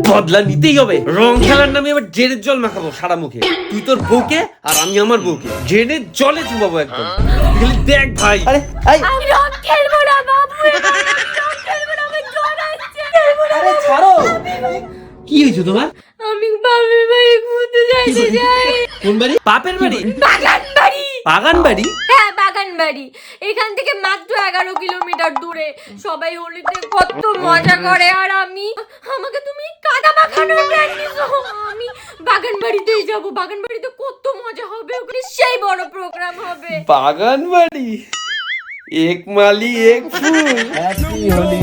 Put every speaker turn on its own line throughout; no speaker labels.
বদলা নিতেই হবে। রং খেলার নামে এবার ড্রেনের জল মাখাবো সারা মুখে। তুই তোর বউকে আর আমি আমার বউকে ড্রেনের জলে চুবাবো একদম। দেখ ভাই,
আরে
আমি রং খেলবো না বাবু, রং খেলবো না, আমি জ্বর আসছে।
আরে ছাড়ো।
কি হয়েছে তোমার?
আমি বাপের বাড়ি ঘুরতে যাইতে চাই।
কোন বাড়ি? বাপের বাড়ি?
বাগান বাড়ি।
বাগান বাড়ি?
হ্যাঁ বাগান বাড়ি। এখান থেকে মাত্র 11 কিলোমিটার দূরে। সবাই হোলিতে কত মজা করে, আর আমাকে তুমি কাদা মাখানোর প্ল্যান দিছো। আমি বাগান বাড়িতেই যাব। বাগান বাড়িতে কত মজা হবে, ওখানে সেই বড় প্রোগ্রাম হবে।
বাগান বাড়ি? এক মালি এক ফুল।
হ্যাপি হোলি।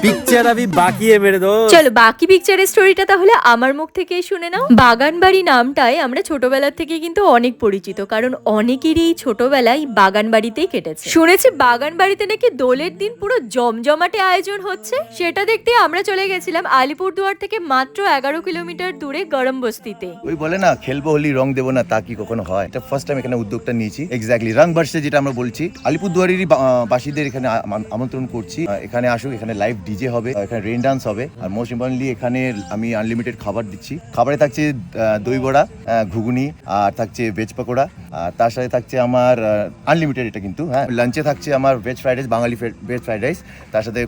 পিকচার আমি বাকি মেরে দো।
চলো বাকি পিকচারের স্টোরিটা তাহলে আমার মুখ থেকেই শুনে নাও। বাগানবাড়ি নামটাই আমরা ছোটবেলা থেকে কিন্তু অনেক পরিচিত, কারণ অনেকেরই ছোটবেলায় বাগান বাড়িতেই কেটেছে। শুনেছি বাগান বাড়িতে নাকি দোলের দিন পুরো জমজমাটে আয়োজন হচ্ছে। সেটা দেখতে আমরা চলে গেছিলাম আলিপুরদুয়ার থেকে মাত্র 11 কিলোমিটার দূরে গরম বস্তিতে।
ওই বলে না খেলবো হোলি রং দেবো না, তা কি কখনো হয়? এটা ফার্স্ট টাইম এখানে উদ্যোগটা নিয়েছি। এক্স্যাক্টলি রং বার্সে যেটা আমরা বলছি, আলিপুরদুয়ারেরই বাসীদের এখানে আমন্ত্রণ করছি। এখানে আসুক, এখানে লাইভ ডিজে হবে, এখানে রেইন ডান্স হবে, আর মোস্ট ইম্পর্টেন্টলি এখানে আমি আনলিমিটেড খাবার দিচ্ছি। খাবারে থাকছে দই বড়া, ঘুগনি, আর থাকছে ভেজ পকোড়া, আর তার সাথে থাকছে আমার আনলিমিটেড এটা কিন্তু, হ্যাঁ। লাঞ্চে থাকছে আমার ভেজ ফ্রাইড রাইস, বাঙালি ভেজ ফ্রাইড রাইস, তার সাথে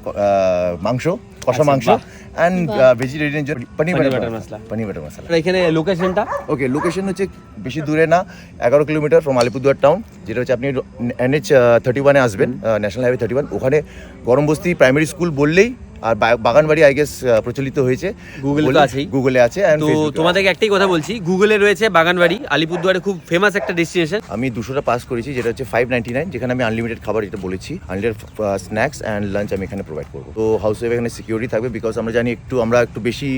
মাংস, কষা মাংস, অ্যান্ড ভেজিটেরিয়ান পনির বাটার মশলা।
এখানে লোকেশনটা?
ওকে, লোকেশন হচ্ছে বেশি দূরে না, 11 কিলোমিটার ফ্রম আলিপুরদুয়ার টাউন। যেটা হচ্ছে আপনি NH 31-এ আসবেন, ন্যাশনাল হাইওয়ে 31, ওখানে গরম বস্তি প্রাইমারি স্কুল বললেই, আর বাগানবাড়ি আই গেস প্রচলিত হয়েছে, গুগলে আছে।
তো তোমাদেরকে একটাই কথা বলছি, গুগলে রয়েছে বাগানবাড়ি, আলিপুরদুয়ারে খুব ফেমাস একটা ডেস্টিনেশন।
আমি 200টা পাস করেছি, যেটা হচ্ছে 599, যেখানে আমি আনলিমিটেড খাবার যেটা বলেছি, আনলিমিটেড স্ন্যাক্স অ্যান্ড লাঞ্চ আমি এখানে প্রোভাইড করবো। তো হাউস ওয়াইফ এখানে সিকিউরিটি থাকবে, বিকজ আমরা জানি আমরা একটু বেশি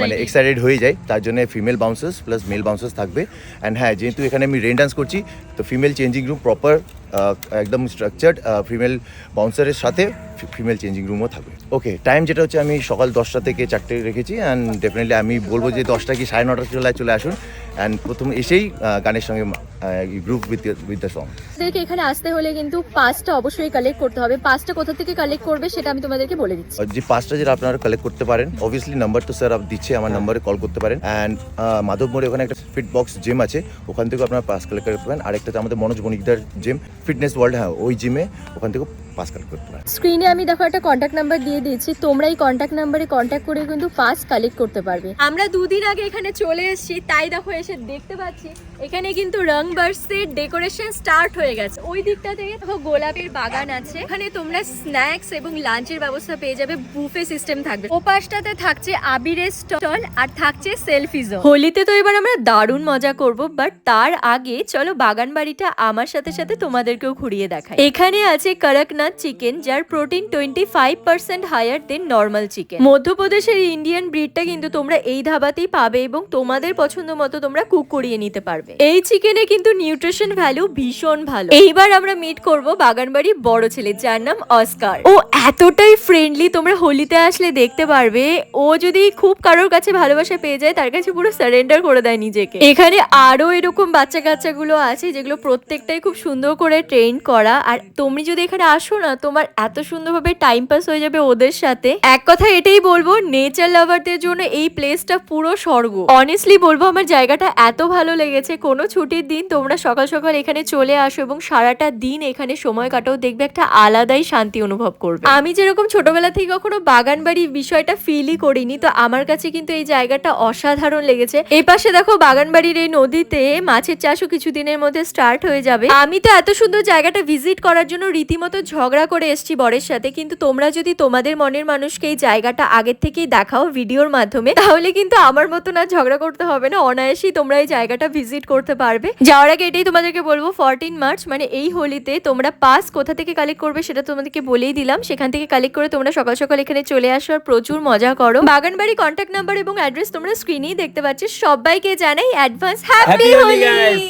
মানে এক্সাইটেড হয়ে যাই, তার জন্য ফিমেল বাউন্সার্স প্লাস মেল বাউন্সার্স থাকবে। অ্যান্ড হ্যাঁ, যেহেতু এখানে আমি রেইন ডান্স করছি, তো ফিমেল চেঞ্জিং রুম প্রপার একদম স্ট্রাকচার্ড, ফিমেল বাউন্সারের সাথে ফিমেল চেঞ্জিং রুমও থাকবে। ওকে, টাইম যেটা হচ্ছে আমি সকাল 10টা থেকে 4টে রেখেছি। অ্যান্ড ডেফিনেটলি আমি বলবো যে 10টা কি 9:30 চলে আসুন। অ্যান্ড প্রথম এসেই গানের সঙ্গে গ্রুপ উইথ দ্য সং।
তোমাদেরকে এখানে আসতে হলে কিন্তু পাসটা অবশ্যই কালেক্ট করতে হবে। পাসটা কোথা থেকে কালেক্ট করবে সেটা আমি তোমাদেরকে বলে দিচ্ছি।
যে পাসটা যেটা আপনারা কালেক্ট করতে পারেন, অবভিয়াসলি নাম্বার তো স্যার দিচ্ছে, আমার নাম্বারে কল করতে পারেন। অ্যান্ড মাধব মোড়ে ওখানে একটা ফিট বক্স জিম আছে, ওখান থেকে আপনারা পাস কালেক্ট করতে পারেন। আরেকটা আমাদের মনোজ বণিকদার জিম, ফিটনেস ওয়ার্ল্ড, হ্যাঁ, ওই জিমে ওখান থেকে পাস কালেক্ট করতে পারেন।
স্ক্রিনে আমি দেখো একটা কন্ট্যাক্ট নাম্বার দিয়ে দিয়েছি, তোমরা এই কন্ট্যাক্ট নাম্বারে কন্ট্যাক্ট করে কিন্তু পাস কালেক্ট করতে পারবে। আমরা 2 দিন আগে এখানে চলে এসেছি, তাই দেখো এসে দেখতে পাচ্ছি এখানে কিন্তু রং বার্সের ডেকোরেশন স্টার্ট হয়ে গেছে। ওই দিকটা থেকে দেখো গোলাপের বাগান আছে, এখানে তোমরা স্ন্যাক্স এবং লাঞ্চের ব্যবস্থা পেয়ে যাবে, বুফে সিস্টেম থাকবে। ও পাশটাতে থাকছে আবিরের স্টল আর থাকছে সেলফি জোন। হোলিতে তো এবার আমরা দারুণ মজা করব, বাট তার আগে চলো বাগান বাড়িটা আমার সাথে সাথে তোমাদেরকেও ঘুরিয়ে দেখাই। এখানে আছে করকনাথ চিকেন, যার protein 25% higher than normal chicken. মধ্যপ্রদেশের ইন্ডিয়ান ব্রিডটা কিন্তু তোমরা এই ধাবাতেই পাবে এবং তোমাদের পছন্দ মতো তোমরা কুক করিয়ে নিতে পারবে। এই চিকেনে কিন্তু নিউট্রিশন ভ্যালু ভীষণ ভালো। এইবার আমরা মিট করব বাগানবাড়ি বড় ছেলে, যার নাম অস্কার। ও এতটাই ফ্রেন্ডলি, তোমরা হোলিতে আসলে দেখতে পারবে। ও যদি খুব কারোর কাছে ভালোবাসা পেয়ে যায়, তার কাছে পুরো সারেন্ডার করে দেয় নিজেকে। এখানে আরো এরকম বাচ্চা কাচ্চাগুলো আছে, যেগুলো প্রত্যেকটাই খুব সুন্দর করে ট্রেন করা। আর তুমি যদি এখানে আসো না, তোমার এত সুন্দরভাবে টাইম পাস হয়ে যাবে ওদের সাথে। এক কথা এটাই বলবো, নেচার লাভারদের জন্য এই প্লেসটা পুরো স্বর্গ। অনেস্টলি বলবো, আমার জায়গাটা এত ভালো লেগেছে। কোনো ছুটির দিন তোমরা সকাল সকাল এখানে চলে আসো এবং সারাটা দিন এখানে সময় কাটাও, দেখবে একটা আলাদাই শান্তি অনুভব করবে। আমি যেরকম ছোটবেলা থেকে কখনো বাগান বাড়ির বিষয়টা ফিলই করিনি, তো আমার কাছে কিন্তু এই জায়গাটা অসাধারণ লেগেছে। এই পাশে দেখো বাগান বাড়ির এই নদীতে মাছের চাষও কিছুদিনের মধ্যে স্টার্ট হয়ে যাবে। আমি তো এত সুন্দর জায়গাটা ভিজিট করার জন্য রীতিমতো ঝগড়া করে এসেছি বরের সাথে, কিন্তু তোমরা যদি তোমাদের মনের মানুষকে এই জায়গাটা আগের থেকেই দেখাও ভিডিওর মাধ্যমে, তাহলে কিন্তু আমার মতো না ঝগড়া করতে হবে না, অনায়াসেই তোমরা এই জায়গাটা ভিজিট করতে পারবে। যাওয়ার আগে এটাই তোমাদেরকে বলবো, 14 মার্চ মানে এই হোলিতে তোমরা পাস কোথা থেকে কালেক্ট করবে সেটা তোমাদেরকে বলেই দিলাম। সেখান থেকে কালেক্ট করে তোমরা সকাল সকাল এখানে চলে আসো আর প্রচুর মজা করো। বাগানবাড়ি কন্ট্যাক্ট নাম্বার এবং অ্যাড্রেস তোমরা স্ক্রিনেই দেখতে পাচ্ছ। সবাইকে জানাই অ্যাডভান্স হ্যাপি হোলি।